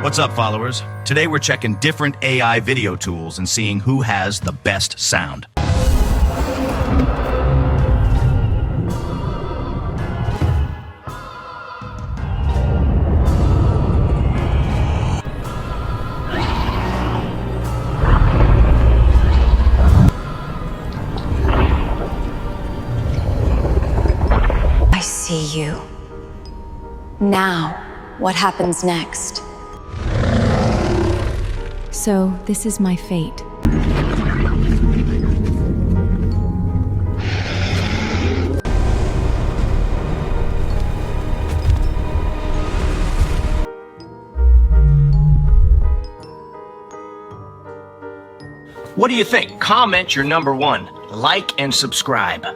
What's up, followers? Today we're checking different AI video tools and seeing who has the best sound. I see you. Now, what happens next? So, this is my fate. What do you think? Comment your number one, like and subscribe.